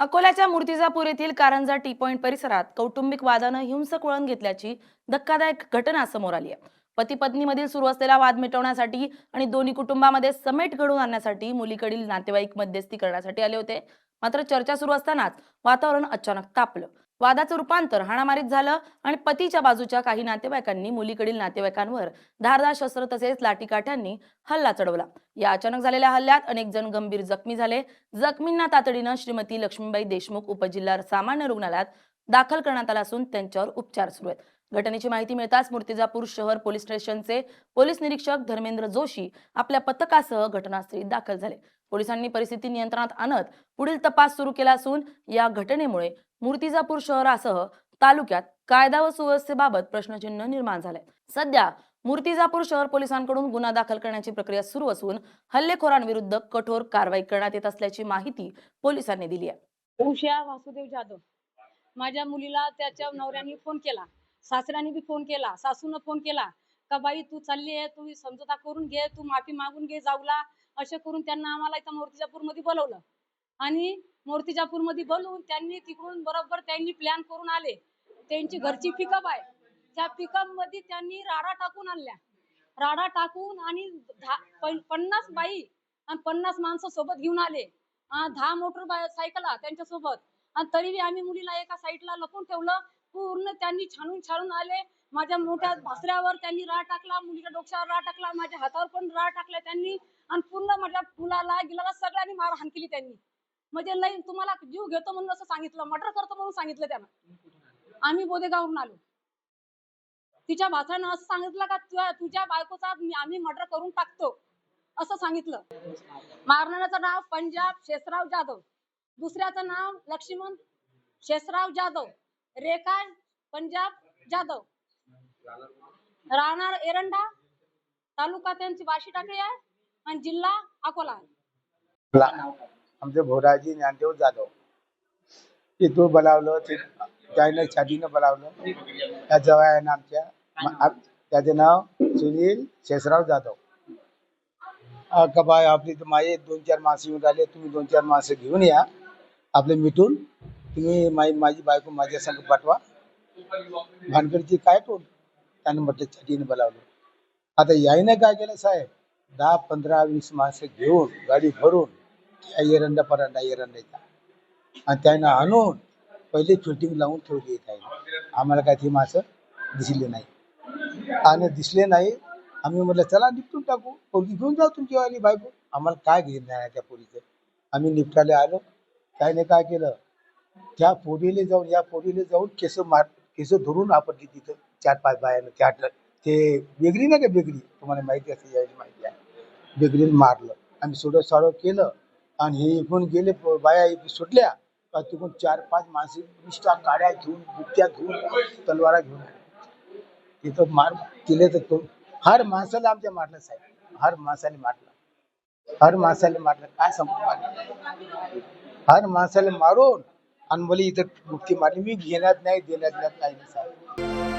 अकोल्याच्या मूर्तिजापूर येथील Karanja T point परिसरात कौटुंबिक वादानं हिंसक वळण घेतल्याची धक्कादायक घटना समोर आली आहे। पती पत्नीमधील सुरू असलेला वाद मिटवण्यासाठी आणि दोन्ही कुटुंबामध्ये समेट घडवून आणण्यासाठी मुलीकडील नातेवाईक मध्यस्थी करण्यासाठी आले होते। मात्र चर्चा सुरू असतानाच वातावरण अचानक तापलं। वादाचं रूपांतर हाणामारीत झालं आणि पतीच्या बाजूच्या काही नातेवाईकांनी मुलीकडील नातेवाईकांवर धारदार शस्त्र तसेच लाठीकाठ्यांनी हल्ला चढवला। या अचानक झालेल्या हल्ल्यात अनेक जण गंभीर जखमी झाले। जखमींना तातडीनं श्रीमती लक्ष्मीबाई देशमुख उपजिल्हा सामान्य रुग्णालयात दाखल करण्यात आलं असून त्यांच्यावर उपचार सुरू आहेत। घटनेची माहिती मिळताच मूर्तिजापूर शहर पोलीस स्टेशनचे पोलीस निरीक्षक धर्मेंद्र जोशी आपल्या पथकासह घटनास्थळी दाखल झाले। पोलिसांनी परिस्थिती नियंत्रणात आणत पुढील तपास सुरू केला असून या घटनेमुळे मूर्तिजापूर शहरासह तालुक्यात कायदा व सुव्यवस्थेबाबत प्रश्नचिन्ह निर्माण झाले। सध्या मूर्तिजापूर शहर पोलिसांकडून गुन्हा दाखल करण्याची प्रक्रिया सुरू असून हल्लेखोरांविरुद्ध कठोर कारवाई करण्यात येत असल्याची माहिती पोलिसांनी दिली आहे। उषा वासुदेव जाधव माझ्या मुलीला त्याच्या नवऱ्याने फोन केला, सासऱ्याने बी फोन केला, सासूने फोन केला का बाई तू चालली आहे, तू समझोता करून घे, तू माफी मागून घे जाऊला, असे करून त्यांना आम्हाला इथं मूर्तिजापूर मध्ये बोलवलं आणि मूर्तिजापूर मध्ये बोलवून त्यांनी तिकडून बरोबर त्यांनी प्लॅन करून आले। त्यांची घरची पिकअप आहे, त्या पिकअप मध्ये त्यांनी राडा टाकून आणल्या, राडा टाकून आणि 50 बाई आणि 50 माणसं सोबत घेऊन आले, 10 मोटर सायकला त्यांच्या सोबत, आणि तरी आम्ही मुलीला एका साईडला लपून ठेवलं। पूर्ण त्यांनी छानून आले, माझ्या मोठ्या भासऱ्यावर त्यांनी राड टाकला, मुलीच्या डोक्यावर राड टाकला, माझ्या हातावर पण राड टाकला त्यांनी, आणि पूर्ण माझ्या मुलाला गिलाला सगळ्यांनी मारहाण केली त्यांनी। म्हणजे लई तुम्हाला जीव घेतो म्हणून असं सांगितलं, मर्डर करतो म्हणून सांगितलं त्यांना। आम्ही बोदेगावरून आलो, तिच्या भासऱ्यानं असं सांगितलं का तुझ्या बायकोचा आम्ही मर्डर करून टाकतो असं सांगितलं। मारणाऱ्याचं नाव पंजाब शेषराव जाधव, दुसऱ्याचं नाव लक्ष्मण शेषराव जाधव, रेखा पंजाब जाधव, राहणार एरंडा, तालुका त्यांची वाशी टाकळी आहे आणि जिल्हा अकोला आहे। आमचे भोराजी ज्ञानदेव जाधव तिथून बोलावलं, त्याने छातीनं बोलावलं। त्या जवळ आहे ना आमच्या, त्याचे नाव सुनील शेषराव जाधव। का बाय आपली तर माये 2-4 माणसं येऊन राहिले, तुम्ही 2-4 माणसं घेऊन या आपले मिटून, तुम्ही माझी बायको माझ्या संग पाठवा। भानगडची काय टोल त्याने म्हटलं, छातीनं बोलावलं। आता यायनं काय केलं साहेब, 10, 15, 20 माणसं घेऊन गाडी भरून एरंडा परांडा एरंडाचा, आणि त्यानं आणून पहिले शूटिंग लावून ठेवली आहे। आम्हाला काय ती माणसं दिसले नाही, आणि दिसले नाही आम्ही म्हटलं चला निपटून टाकू, पोरगी घेऊन जाऊ तुमची वाली बायको, आम्हाला काय घेणं नाही त्या पोरीचं। आम्ही निपटायला आलो, त्याने काय केलं, त्या पोरीला जाऊन केस धरून आपटली तिथं 4-5 बायानं। त्या ते बेगरी नाही का, बेगरी तुम्हाला माहिती असेल, यायची माहिती आहे, बेगरीने मारलं। आम्ही सोडं केलं आणि हे इकडून गेले, बाया सुटल्या का तिकडून 4-5 माणसं निष्ठा काड्या घेऊन, बुट्ट्या घेऊन, तलवारा घेऊन तिथं मार केले। तर तो हर माणसाला आमच्या मारलं साहेब, हर माणसाने मारलं, काय सांगू, हर माणसाला मारून आणि मला इथं मुक्ती मारली। मी घेण्यात नाही देण्यात नाही, काही नाही साहेब।